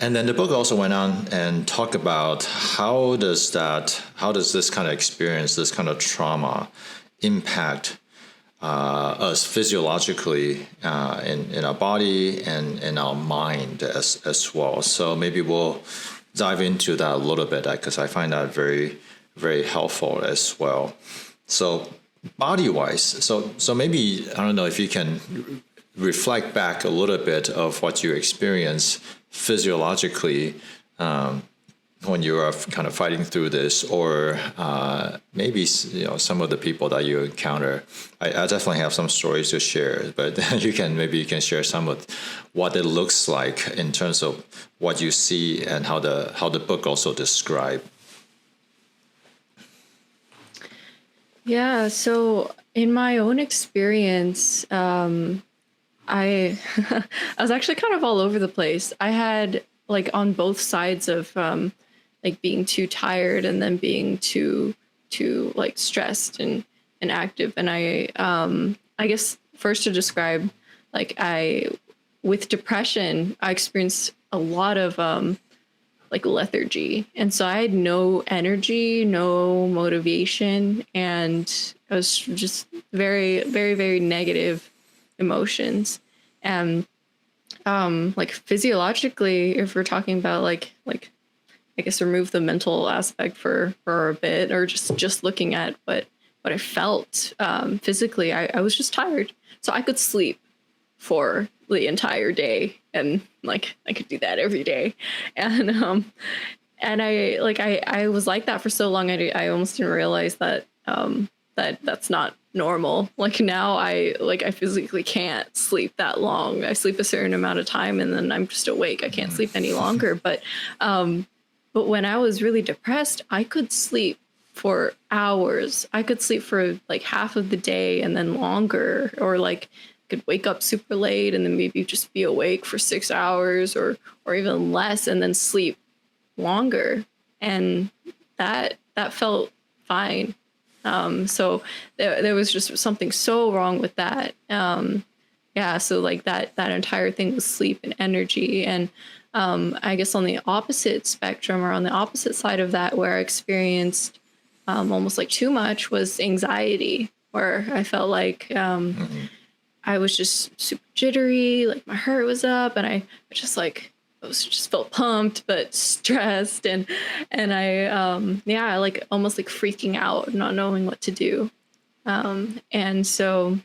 And then the book also went on and talked about how does this kind of experience, this kind of trauma, impact us physiologically in our body and in our mind as well. So maybe we'll dive into that a little bit because I find that very, very helpful as well. So body-wise, so maybe, I don't know if you can reflect back a little bit of what you experienced physiologically when you are kind of fighting through this, or maybe some of the people that you encounter. I definitely have some stories to share, but you can share some of what it looks like in terms of what you see and how the book also describe. Yeah, so in my own experience, I I was actually kind of all over the place. I had like on both sides of like being too tired and then being too like stressed and active. And I guess first to describe, like I with depression, I experienced a lot of like lethargy. And so I had no energy, no motivation, and I was just very, very, very negative emotions. And like physiologically, if we're talking about like I guess remove the mental aspect for a bit, or just looking at what I felt physically, I was just tired. So I could sleep for the entire day, and like I could do that every day. And I was like that for so long. I almost didn't realize that that's not normal. Like now I physically can't sleep that long. I sleep a certain amount of time and then I'm just awake. I can't sleep any longer. But when I was really depressed, I could sleep for hours. I could sleep for like half of the day and then longer, or like could wake up super late and then maybe just be awake for 6 hours or even less and then sleep longer. And that felt fine. So there was just something so wrong with that. Yeah, so like that entire thing was sleep and energy. And I guess on the opposite spectrum, or on the opposite side of that, where I experienced almost like too much, was anxiety, where I felt like I was just super jittery, like my heart was up, and I just felt pumped but stressed, and I like almost like freaking out, not knowing what to do. And so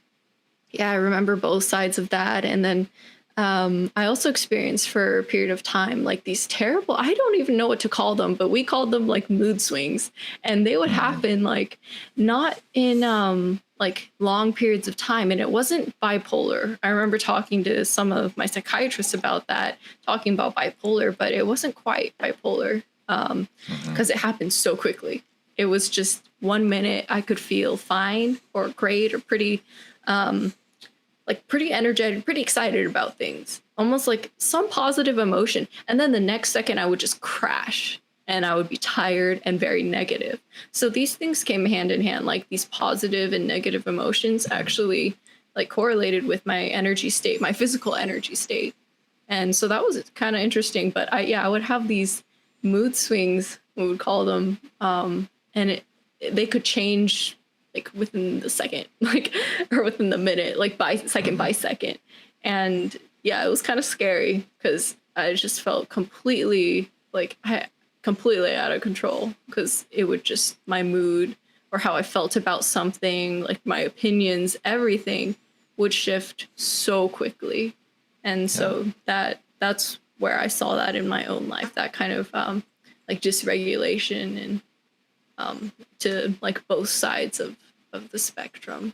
yeah, I remember both sides of that. And then I also experienced for a period of time like these terrible, I don't even know what to call them, but we called them like mood swings. And they would happen like not in like long periods of time. And it wasn't bipolar. I remember talking to some of my psychiatrists about that, talking about bipolar, but it wasn't quite bipolar because it happened so quickly. It was just 1 minute I could feel fine or great or pretty like pretty energetic, pretty excited about things, almost like some positive emotion. And then the next second I would just crash and I would be tired and very negative. So these things came hand in hand, like these positive and negative emotions actually like correlated with my energy state, my physical energy state. And so that was kind of interesting. But I would have these mood swings, we would call them, and they could change like within the second, like, or within the minute, like by second. And yeah, it was kind of scary because I just felt completely out of control, because it would just, my mood or how I felt about something, like my opinions, everything would shift so quickly. And so that's where I saw that in my own life, that kind of like dysregulation, and to like both sides of the spectrum.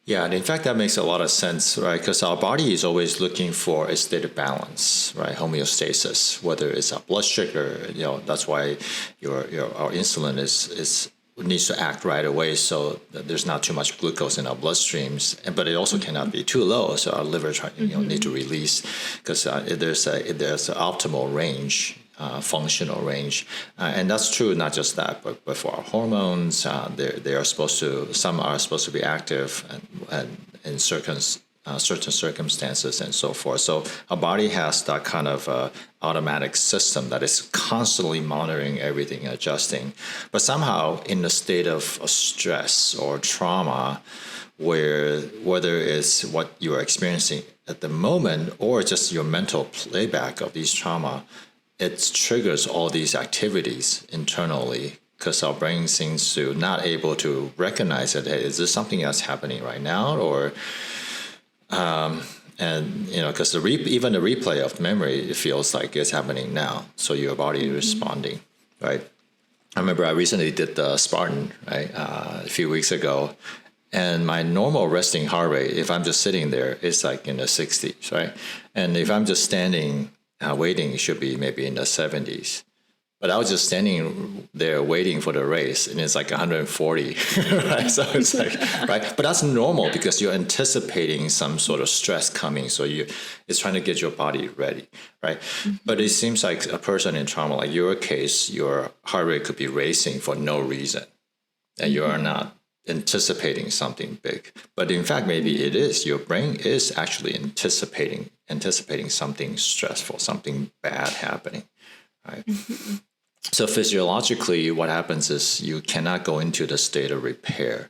Yeah, and in fact, that makes a lot of sense, right? Because our body is always looking for a state of balance, right? Homeostasis, whether it's our blood sugar, that's why our insulin is needs to act right away, so that there's not too much glucose in our bloodstreams, but it also cannot be too low, so our liver need to release, because there's an optimal range. Functional range, and that's true not just that, but for our hormones, some are supposed to be active and in certain certain circumstances and so forth. So our body has that kind of automatic system that is constantly monitoring everything, adjusting. But somehow in a state of stress or trauma, where whether it's what you are experiencing at the moment or just your mental playback of these trauma, it triggers all these activities internally because our brain seems to not able to recognize it. Hey, is this something that's happening right now? Or, and because even the replay of memory, it feels like it's happening now. So your body is responding, right? I remember I recently did the Spartan, right, a few weeks ago. And my normal resting heart rate, if I'm just sitting there, is like in the 60s, right? And if I'm just standing waiting, it should be maybe in the 70s. But I was just standing there waiting for the race, and it's like 140, right? So it's like, right? But that's normal because you're anticipating some sort of stress coming. So it's trying to get your body ready, right? But it seems like a person in trauma, like your case, your heart rate could be racing for no reason, and you are not anticipating something big. But in fact, maybe it is. Your brain is actually anticipating something stressful, something bad happening, right? So physiologically, what happens is you cannot go into the state of repair,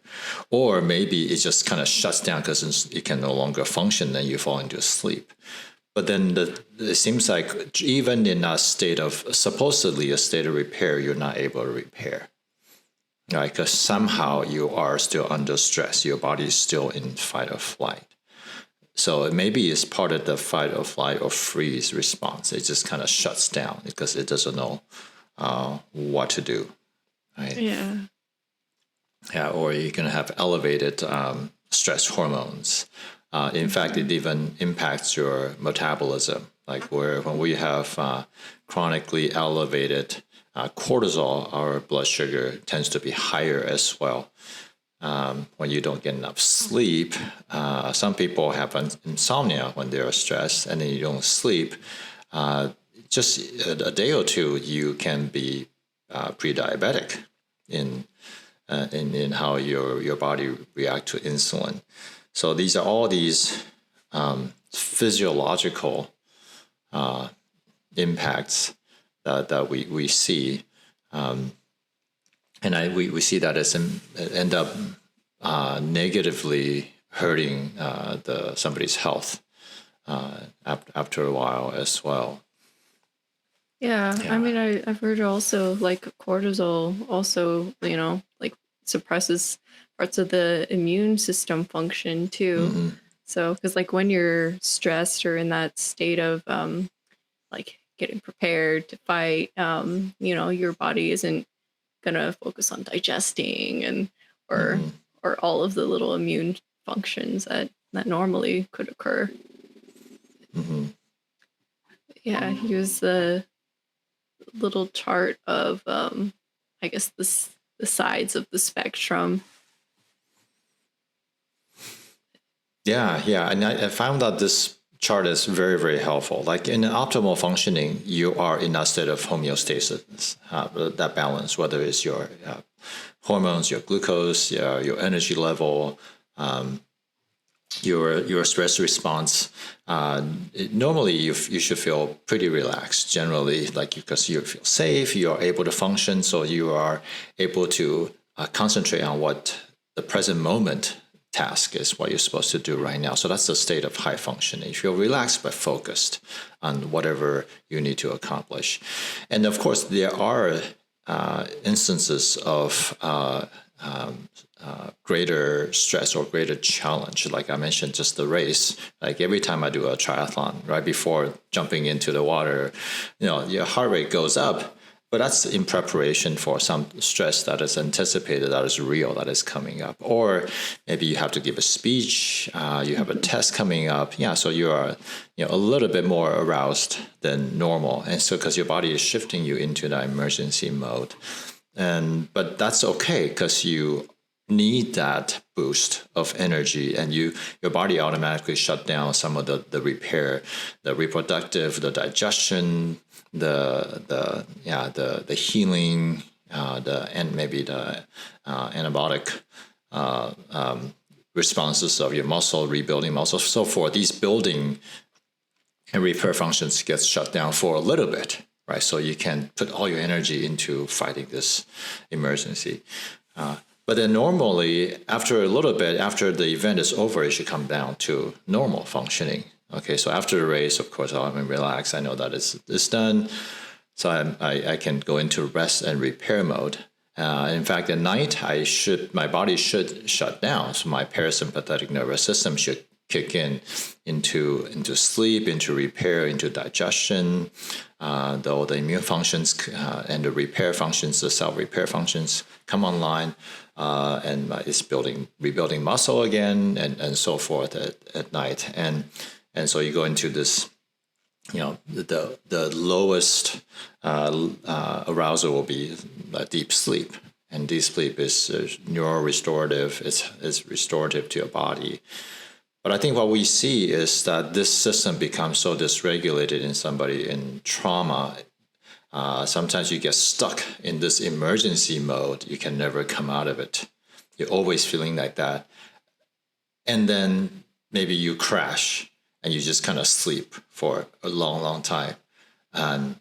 or maybe it just kind of shuts down because it can no longer function, and you fall into sleep. But then it seems like even in a state of supposedly a state of repair, you're not able to repair. Right, because somehow you are still under stress. Your body is still in fight or flight. So maybe it's part of the fight or flight or freeze response. It just kind of shuts down because it doesn't know what to do. Right? Yeah. Yeah, or you can have elevated stress hormones. In fact, it even impacts your metabolism. Like when we have chronically elevated cortisol, our blood sugar tends to be higher as well. When you don't get enough sleep, some people have insomnia when they're stressed, and then you don't sleep. Just a day or two, you can be pre-diabetic in how your body react to insulin. So these are all these physiological impacts that we see, and we see that as end up negatively hurting somebody's health after a while as well. Yeah. I mean, I've heard also like cortisol also, like suppresses parts of the immune system function too. So, because like when you're stressed or in that state of like getting prepared to fight, your body isn't gonna focus on digesting and or all of the little immune functions that normally could occur. Yeah, here's the little chart of I guess the sides of the spectrum. Yeah, and I found that this chart is very, very helpful. Like in optimal functioning, you are in a state of homeostasis, that balance, whether it's your hormones, your glucose, your energy level, your stress response. Normally, you should feel pretty relaxed. Generally, like because you feel safe, you are able to function, so you are able to concentrate on what the present moment task is, what you're supposed to do right now. So that's the state of high functioning. You feel relaxed but focused on whatever you need to accomplish. And of course, there are instances of greater stress or greater challenge. Like I mentioned, just the race. Like every time I do a triathlon, right before jumping into the water, your heart rate goes up. But that's in preparation for some stress that is anticipated, that is real, that is coming up. Or maybe you have to give a speech, you have a test coming up. Yeah, so you are a little bit more aroused than normal. And so because your body is shifting you into that emergency mode. But that's okay because you need that boost of energy, and your body automatically shut down some of the repair, the reproductive, the digestion, the healing, and maybe the antibiotic responses of your muscle, rebuilding muscle, so forth. These building and repair functions get shut down for a little bit, right? So you can put all your energy into fighting this emergency. But then normally, after a little bit, after the event is over, it should come down to normal functioning. Okay, so after the race, of course, I'm relaxed. I know that it's done. So I can go into rest and repair mode. In fact, at night, my body should shut down. So my parasympathetic nervous system should kick into sleep, into repair, into digestion. Though the immune functions and the repair functions, the cell repair functions come online, and it's rebuilding muscle again, and so forth at night. And so you go into this, the lowest arousal will be deep sleep. And deep sleep is neurorestorative. It's restorative to your body. But I think what we see is that this system becomes so dysregulated in somebody in trauma. Sometimes you get stuck in this emergency mode. You can never come out of it. You're always feeling like that. And then maybe you crash and you just kind of sleep for a long, long time. And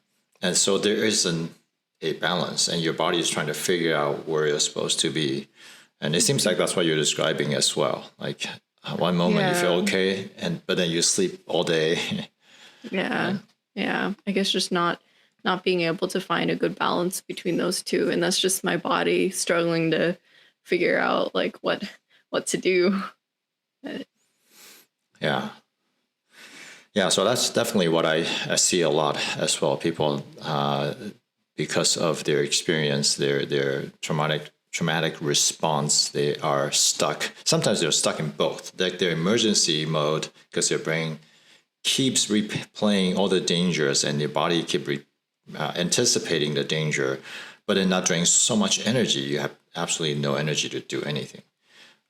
so there isn't a balance, and your body is trying to figure out where you're supposed to be. And it seems like that's what you're describing as well. Like one moment you feel okay, but then you sleep all day. Yeah. I guess just not being able to find a good balance between those two, and that's just my body struggling to figure out like what to do. Yeah, so that's definitely what I see a lot as well. People, because of their experience, their traumatic response, they are stuck. Sometimes they're stuck in both. Like their emergency mode, because their brain keeps replaying all the dangers, and your body keeps anticipating the danger, but then not draining so much energy. You have absolutely no energy to do anything.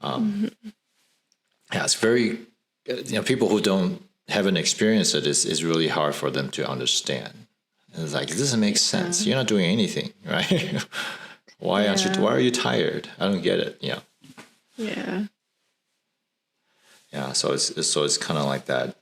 Yeah, it's very, people who haven't experienced it, is really hard for them to understand. And it's like, it doesn't make sense. You're not doing anything, right? Why are you tired? I don't get it. Yeah. So it's kind of like that.